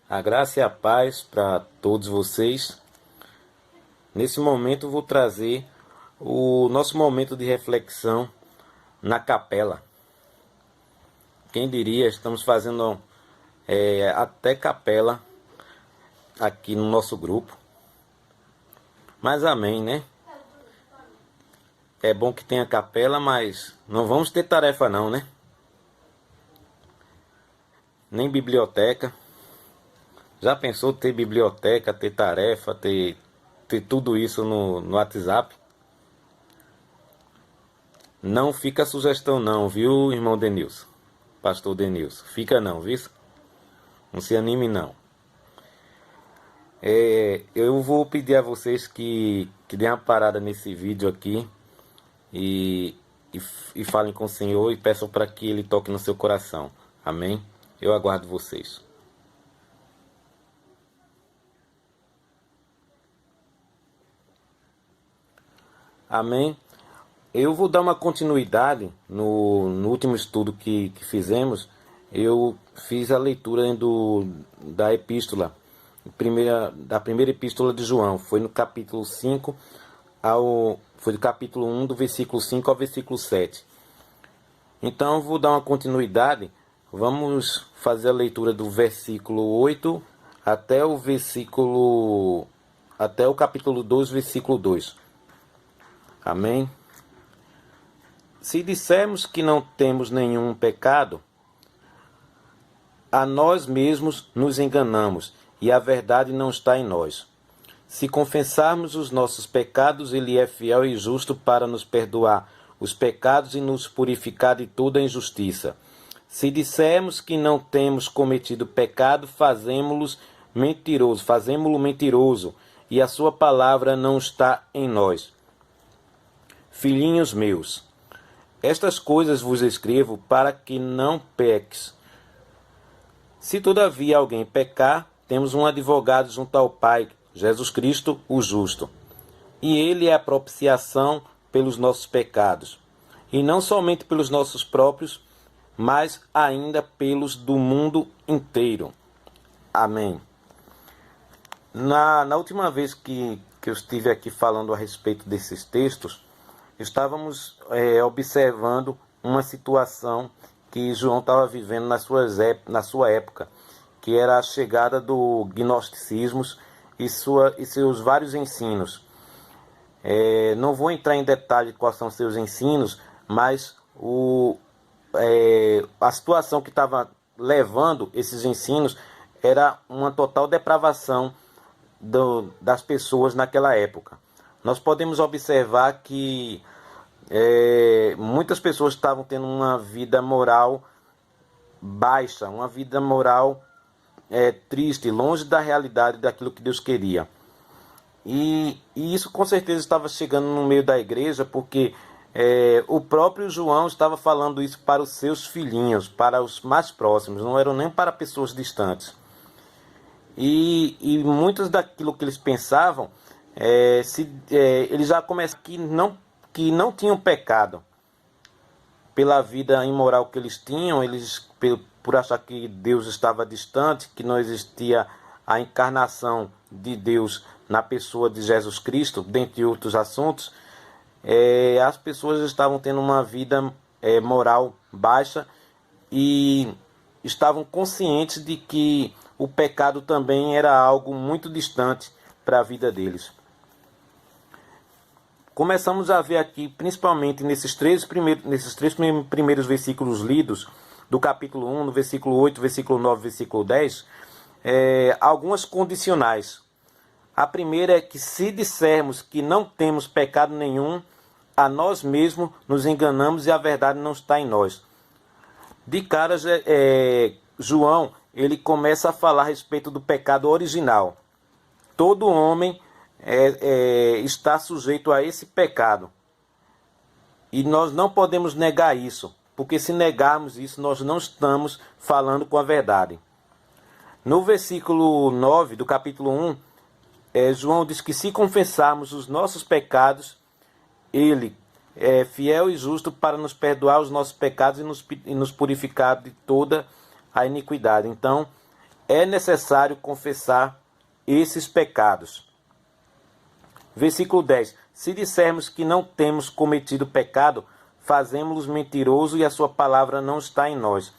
A graça e a paz para todos vocês. Nesse momento vou trazer o nosso momento de reflexão na capela. Quem diria, estamos fazendo até capela aqui no nosso grupo. Mas amém, né? É bom que tenha capela, mas não vamos ter tarefa não, né? Nem biblioteca. Já pensou ter biblioteca, ter tarefa, ter tudo isso no WhatsApp? Não fica a sugestão não, viu, irmão Denilson? Pastor Denilson. Fica não, viu? Não se anime não. Eu vou pedir a vocês que deem uma parada nesse vídeo aqui e, e falem com o Senhor e peçam para que Ele toque no seu coração. Amém? Eu aguardo vocês. Amém? Eu vou dar uma continuidade no último estudo que fizemos. Eu fiz a leitura da epístola, da primeira epístola de João. Foi no capítulo 5, foi do capítulo 1, do versículo 5 ao versículo 7. Então eu vou dar uma continuidade. Vamos fazer a leitura do versículo 8 até o capítulo 2, versículo 2. Amém? Se dissermos que não temos nenhum pecado, a nós mesmos nos enganamos e a verdade não está em nós. Se confessarmos os nossos pecados, Ele é fiel e justo para nos perdoar os pecados e nos purificar de toda injustiça. Se dissermos que não temos cometido pecado, fazemo-lo mentiroso, e a sua palavra não está em nós. Filhinhos meus, estas coisas vos escrevo para que não peques. Se todavia alguém pecar, temos um advogado junto ao Pai, Jesus Cristo, o justo. E ele é a propiciação pelos nossos pecados. E não somente pelos nossos próprios, mas ainda pelos do mundo inteiro. Amém. Na última vez que eu estive aqui falando a respeito desses textos, estávamos observando uma situação que João estava vivendo na sua época, que era a chegada do gnosticismo e seus vários ensinos. Não vou entrar em detalhe quais são seus ensinos, mas a situação que estava levando esses ensinos era uma total depravação das pessoas naquela época. Nós podemos observar que muitas pessoas estavam tendo uma vida moral baixa, uma vida moral triste, longe da realidade daquilo que Deus queria. E isso com certeza estava chegando no meio da igreja, porque o próprio João estava falando isso para os seus filhinhos, para os mais próximos, não eram nem para pessoas distantes. E muitos daquilo que eles pensavam, eles já começam que não tinham pecado pela vida imoral que eles tinham, por achar que Deus estava distante, que não existia a encarnação de Deus na pessoa de Jesus Cristo, dentre outros assuntos. As pessoas estavam tendo uma vida moral baixa e estavam conscientes de que o pecado também era algo muito distante para a vida deles. Começamos a ver aqui, principalmente nesses três primeiros versículos lidos, do capítulo 1, no versículo 8, versículo 9, versículo 10, algumas condicionais. A primeira é que se dissermos que não temos pecado nenhum, a nós mesmos nos enganamos e a verdade não está em nós. De cara, João ele começa a falar a respeito do pecado original. Todo homem está sujeito a esse pecado. E nós não podemos negar isso, porque se negarmos isso, nós não estamos falando com a verdade. No versículo 9 do capítulo 1, João diz que se confessarmos os nossos pecados, Ele é fiel e justo para nos perdoar os nossos pecados e nos purificar de toda a iniquidade. Então, é necessário confessar esses pecados. Versículo 10. Se dissermos que não temos cometido pecado, fazemos-los mentiroso e a sua palavra não está em nós.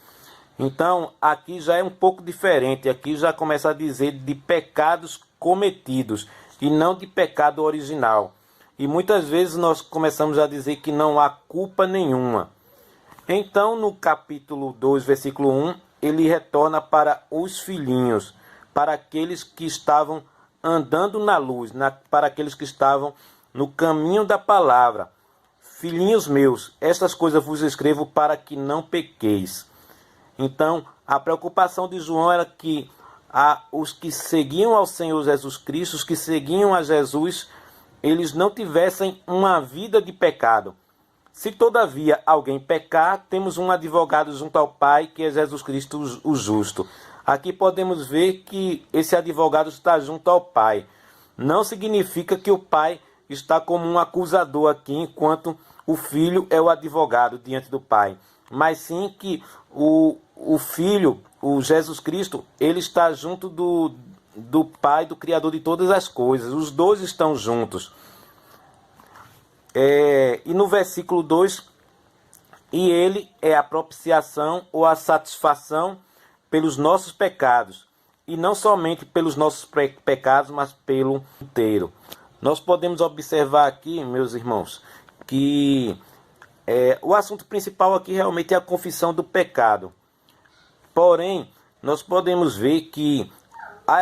Então, aqui já é um pouco diferente. Aqui já começa a dizer de pecados cometidos e não de pecado original. E muitas vezes nós começamos a dizer que não há culpa nenhuma. Então, no capítulo 2, versículo 1, ele retorna para os filhinhos, para aqueles que estavam andando na luz, para aqueles que estavam no caminho da palavra. Filhinhos meus, estas coisas vos escrevo para que não pequeis. Então, a preocupação de João era que os que seguiam ao Senhor Jesus Cristo, os que seguiam a Jesus, eles não tivessem uma vida de pecado. Se todavia alguém pecar, temos um advogado junto ao Pai, que é Jesus Cristo, o justo. Aqui podemos ver que esse advogado está junto ao Pai. Não significa que o Pai está como um acusador aqui, enquanto o Filho é o advogado diante do Pai. Mas sim que o Filho, o Jesus Cristo, ele está junto do Pai, do Criador de todas as coisas. Os dois estão juntos. E no versículo 2, e ele é a propiciação ou a satisfação pelos nossos pecados, e não somente pelos nossos pecados, mas pelo inteiro. Nós podemos observar aqui, meus irmãos, que o assunto principal aqui realmente é a confissão do pecado. Porém, nós podemos ver que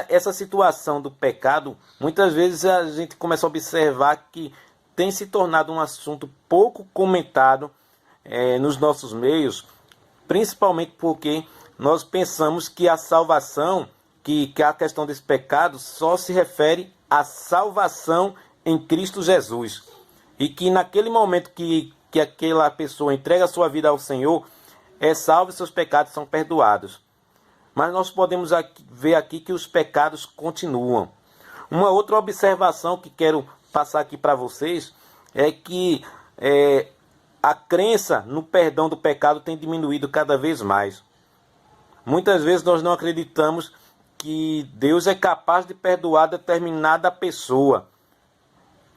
essa situação do pecado, muitas vezes a gente começa a observar que tem se tornado um assunto pouco comentado nos nossos meios, principalmente porque nós pensamos que a salvação, que a questão desse pecado só se refere à salvação em Cristo Jesus. E que naquele momento que aquela pessoa entrega a sua vida ao Senhor, é salvo e seus pecados são perdoados. Mas nós podemos ver aqui que os pecados continuam. Uma outra observação que quero passar aqui para vocês é que a crença no perdão do pecado tem diminuído cada vez mais. Muitas vezes nós não acreditamos que Deus é capaz de perdoar determinada pessoa,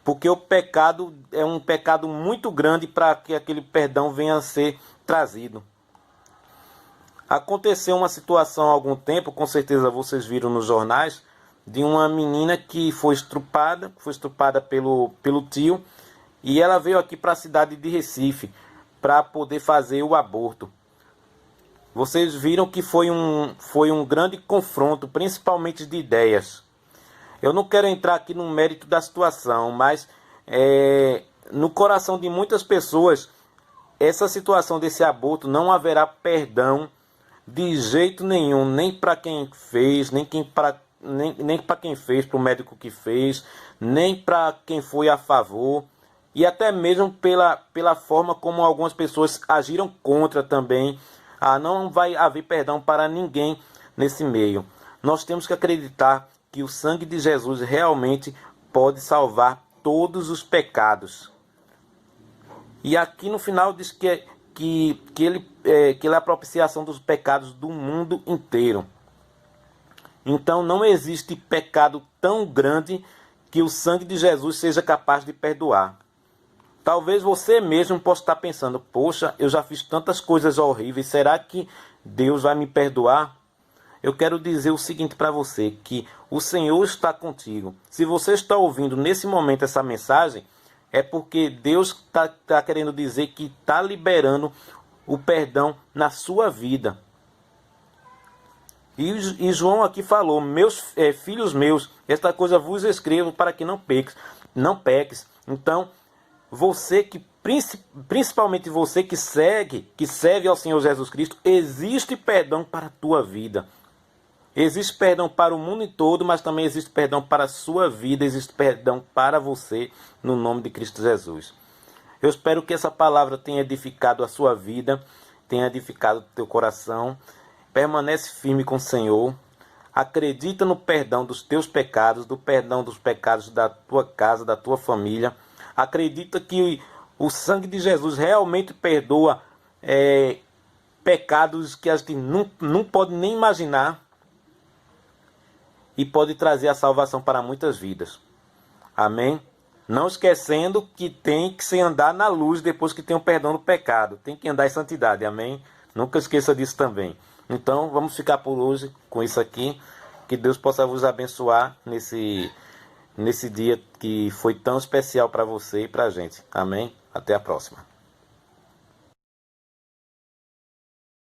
porque o pecado é um pecado muito grande para que aquele perdão venha a ser trazido. Aconteceu uma situação há algum tempo, com certeza vocês viram nos jornais, de uma menina que foi estrupada pelo tio, e ela veio aqui para a cidade de Recife para poder fazer o aborto. Vocês viram que foi um grande confronto, principalmente de ideias. Eu não quero entrar aqui no mérito da situação, mas no coração de muitas pessoas, essa situação desse aborto não haverá perdão de jeito nenhum, nem para quem fez, nem para quem fez, para o médico que fez, nem para quem foi a favor, e até mesmo pela forma como algumas pessoas agiram contra também. Não vai haver perdão para ninguém nesse meio. Nós temos que acreditar que o sangue de Jesus realmente pode salvar todos os pecados. E aqui no final diz que ele é a propiciação dos pecados do mundo inteiro. Então não existe pecado tão grande que o sangue de Jesus seja capaz de perdoar. Talvez você mesmo possa estar pensando, poxa, eu já fiz tantas coisas horríveis, será que Deus vai me perdoar? Eu quero dizer o seguinte para você, que o Senhor está contigo. Se você está ouvindo nesse momento essa mensagem, é porque Deus está querendo dizer que está liberando o perdão na sua vida. E João aqui falou, filhos meus, esta coisa vos escrevo para que não peques. Então, você que, principalmente você que serve ao Senhor Jesus Cristo, existe perdão para a tua vida. Existe perdão para o mundo todo, mas também existe perdão para a sua vida, existe perdão para você, no nome de Cristo Jesus. Eu espero que essa palavra tenha edificado a sua vida, tenha edificado o teu coração. Permanece firme com o Senhor. Acredita no perdão dos teus pecados, do perdão dos pecados da tua casa, da tua família. Acredita que o sangue de Jesus realmente perdoa pecados que a gente não pode nem imaginar. e pode trazer a salvação para muitas vidas. Amém? Não esquecendo que tem que se andar na luz depois que tem o perdão do pecado. Tem que andar em santidade, amém? Nunca esqueça disso também. Então, vamos ficar por hoje com isso aqui. Que Deus possa vos abençoar nesse dia que foi tão especial para você e para a gente. Amém? Até a próxima.